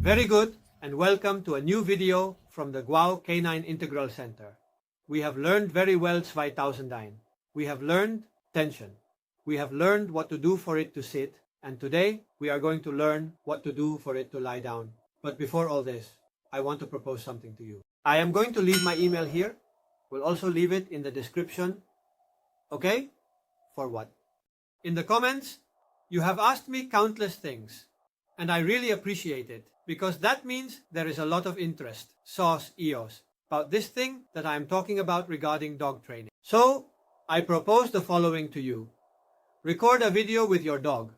Very good, and welcome to a new video from the Guao Canine Integral Center. We have learned very well 2009. We have learned tension. We have learned what to do for it to sit, and today we are going to learn what to do for it to lie down. But before all this, I want to propose something to you. I am going to leave my email here. We'll also leave it in the description. Okay? For what? In the comments, you have asked me countless things, and I really appreciate it, because that means there is a lot of interest, EOS, about this thing that I am talking about regarding dog training. So, I propose the following to you. Record a video with your dog.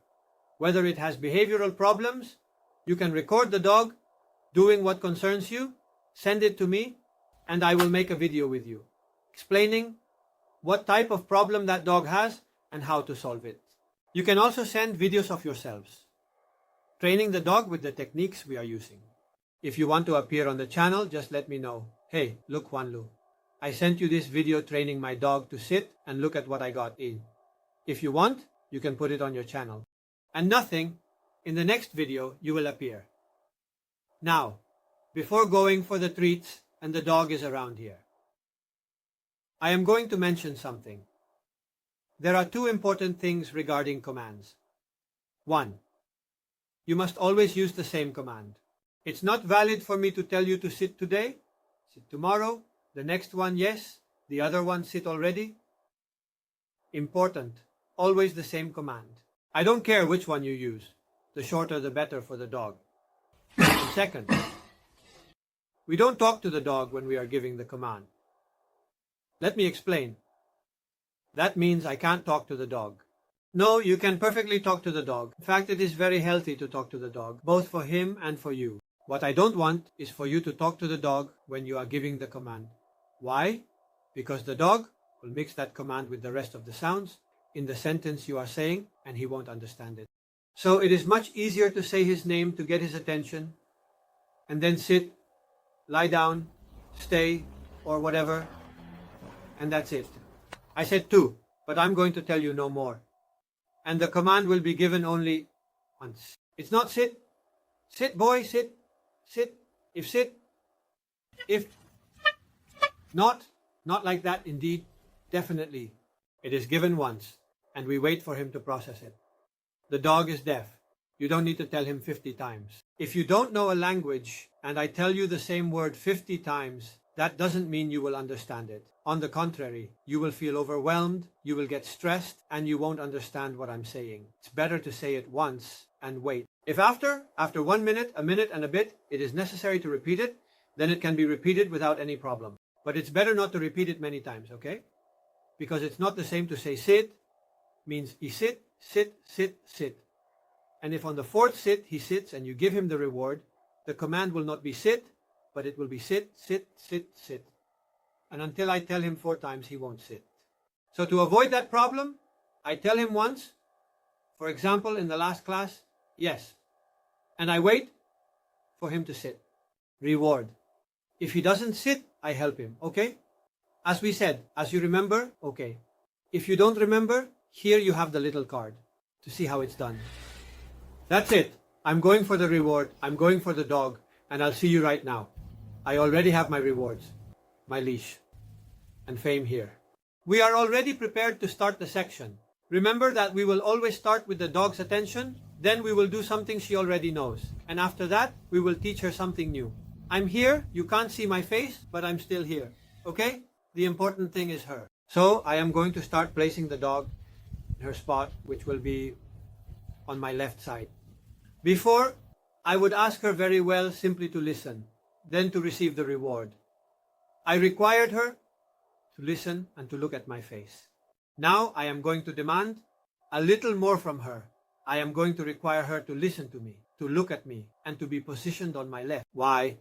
Whether it has behavioral problems, you can record the dog doing what concerns you, send it to me, and I will make a video with you, explaining what type of problem that dog has and how to solve it. You can also send videos of yourselves, training the dog with the techniques we are using. If you want to appear on the channel, just let me know. Hey, look Juan Lu, I sent you this video training my dog to sit and look at what I got in. If you want, you can put it on your channel. And nothing, in the next video you will appear. Now, before going for the treats and the dog is around here, I am going to mention something. There are two important things regarding commands. 1. You must always use the same command. It's not valid for me to tell you to sit today, sit tomorrow, the next one yes, the other one sit already. Important, always the same command. I don't care which one you use, the shorter the better for the dog. And second, we don't talk to the dog when we are giving the command. Let me explain. That means I can't talk to the dog. No, you can perfectly talk to the dog. In fact, it is very healthy to talk to the dog, both for him and for you. What I don't want is for you to talk to the dog when you are giving the command. Why? Because the dog will mix that command with the rest of the sounds in the sentence you are saying, and he won't understand it. So it is much easier to say his name to get his attention, and then sit, lie down, stay, or whatever, and that's it. I said 2, but I'm going to tell you no more. And the command will be given only once. It's not sit. Sit, boy, sit. Sit. If sit. If not like that, indeed, definitely. It is given once, and we wait for him to process it. The dog is deaf. You don't need to tell him 50 times. If you don't know a language, and I tell you the same word 50 times, that doesn't mean you will understand it. On the contrary, you will feel overwhelmed, you will get stressed, and you won't understand what I'm saying. It's better to say it once and wait. If after 1 minute, a minute and a bit, it is necessary to repeat it, then it can be repeated without any problem. But it's better not to repeat it many times, okay? Because it's not the same to say sit, means he sit, sit, sit, sit. And if on the 4th sit he sits and you give him the reward, the command will not be sit, but it will be sit, sit, sit, sit. And until I tell him 4 times, he won't sit. So to avoid that problem, I tell him once, for example, in the last class, yes. And I wait for him to sit. Reward. If he doesn't sit, I help him, okay? As we said, as you remember, okay. If you don't remember, here you have the little card to see how it's done. That's it. I'm going for the reward. I'm going for the dog, and I'll see you right now. I already have my rewards, my leash, and fame here. We are already prepared to start the section. Remember that we will always start with the dog's attention, then we will do something she already knows, and after that, we will teach her something new. I'm here, you can't see my face, but I'm still here, okay? The important thing is her. So I am going to start placing the dog in her spot, which will be on my left side. Before, I would ask her very well simply to listen, then to receive the reward. I required her to listen and to look at my face. Now I am going to demand a little more from her. I am going to require her to listen to me, to look at me, and to be positioned on my left. Why?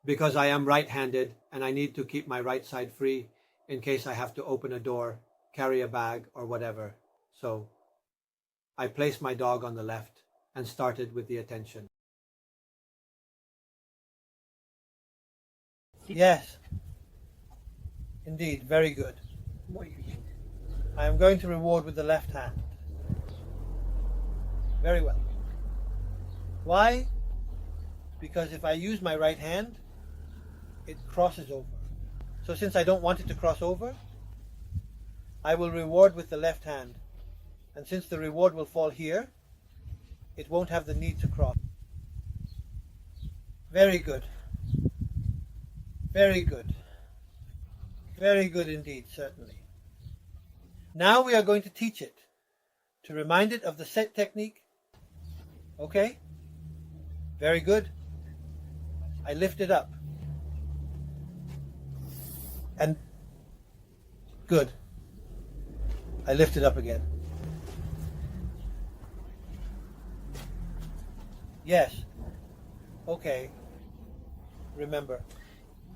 Because I am right-handed and I need to keep my right side free in case I have to open a door, carry a bag, or whatever. So I placed my dog on the left and started with the attention. Yes, indeed, very good. I am going to reward with the left hand. Very well. Why? because if I use my right hand, it crosses over. So since I don't want it to cross over, I will reward with the left hand. And since the reward will fall here, it won't have the need to cross. Very good. Very good. Very good indeed, certainly. Now we are going to teach it, to remind it of the set technique. Okay? Very good. I lift it up. And good. I lift it up again. Yes. Okay. Remember.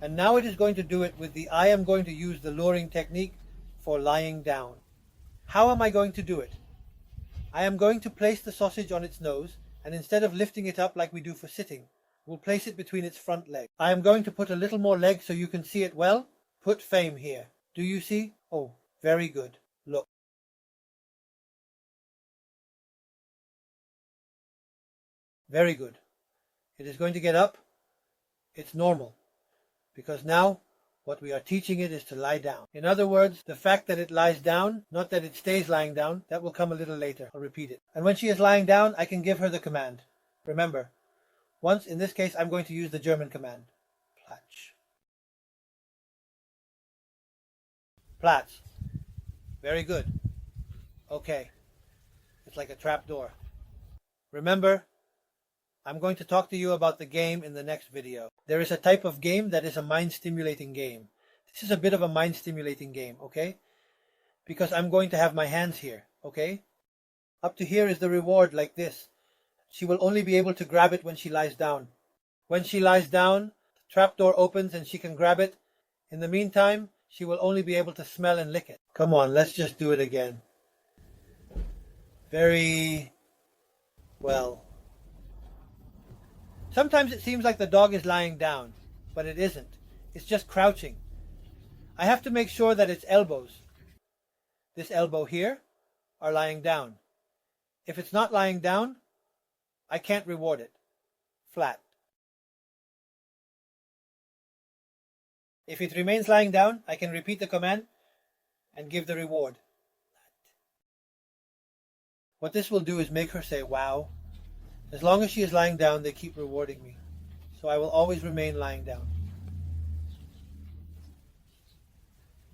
And now it is going to do it with the I am going to use the luring technique for lying down. How am I going to do it? I am going to place the sausage on its nose, and instead of lifting it up like we do for sitting, we'll place it between its front legs. I am going to put a little more leg so you can see it well. Put Fame here. Do you see? Oh, very good. Look. Very good. It is going to get up. It's normal. Because now what we are teaching it is to lie down. In other words, the fact that it lies down, not that it stays lying down, that will come a little later. I'll repeat it. And when she is lying down, I can give her the command. Remember, once, in this case, I'm going to use the German command. Platsch. Platz. Very good. Okay. It's like a trap door. Remember, I'm going to talk to you about the game in the next video. There is a type of game that is a mind-stimulating game. This is a bit of a mind-stimulating game, okay? Because I'm going to have my hands here, okay? Up to here is the reward, like this. She will only be able to grab it when she lies down. When she lies down, the trapdoor opens and she can grab it. In the meantime, she will only be able to smell and lick it. Come on, let's just do it again. Very well. Sometimes it seems like the dog is lying down, but it isn't. It's just crouching. I have to make sure that its elbows, this elbow here, are lying down. If it's not lying down, I can't reward it. Flat. If it remains lying down, I can repeat the command and give the reward. What this will do is make her say, wow. As long as she is lying down, they keep rewarding me. So I will always remain lying down.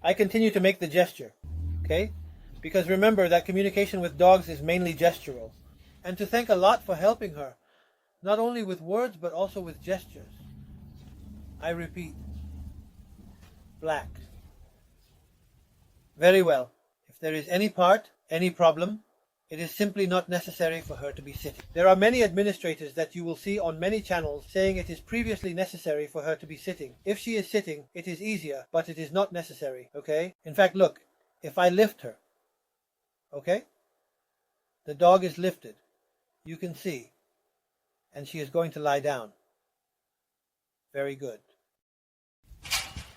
I continue to make the gesture, okay? Because remember that communication with dogs is mainly gestural. And to thank a lot for helping her, not only with words but also with gestures. I repeat, black. Very well. If there is any part, any problem, it is simply not necessary for her to be sitting. There are many administrators that you will see on many channels saying it is previously necessary for her to be sitting. If she is sitting, it is easier, but it is not necessary, okay? In fact, look, if I lift her, okay? The dog is lifted. You can see. And she is going to lie down. Very good.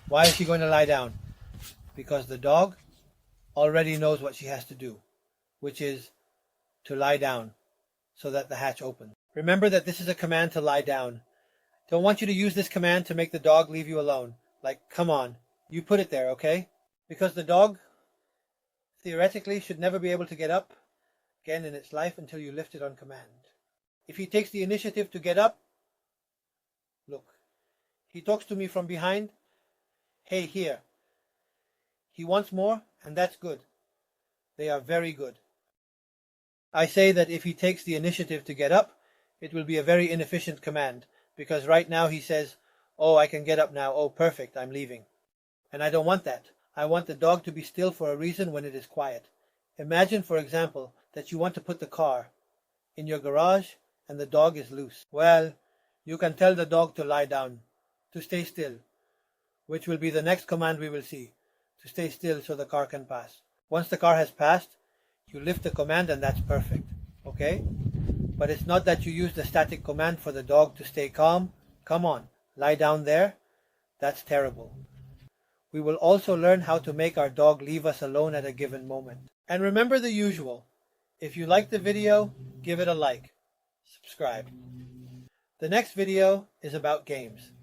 Why is she going to lie down? Because the dog already knows what she has to do, which is to lie down so that the hatch opens. Remember that this is a command to lie down. Don't want you to use this command to make the dog leave you alone. Like, come on, you put it there, okay? Because the dog, theoretically, should never be able to get up again in its life until you lift it on command. If he takes the initiative to get up, look, he talks to me from behind. Hey, here. He wants more, and that's good. They are very good. I say that if he takes the initiative to get up, it will be a very inefficient command, because right now he says, oh, I can get up now, oh, perfect, I'm leaving. And I don't want that. I want the dog to be still for a reason when it is quiet. Imagine, for example, that you want to put the car in your garage and the dog is loose. Well, you can tell the dog to lie down, to stay still, which will be the next command we will see, to stay still so the car can pass. Once the car has passed, you lift the command and that's perfect, okay? But it's not that you use the static command for the dog to stay calm. Come on, lie down there. That's terrible. We will also learn how to make our dog leave us alone at a given moment. And remember the usual. If you like the video, give it a like. Subscribe. The next video is about games.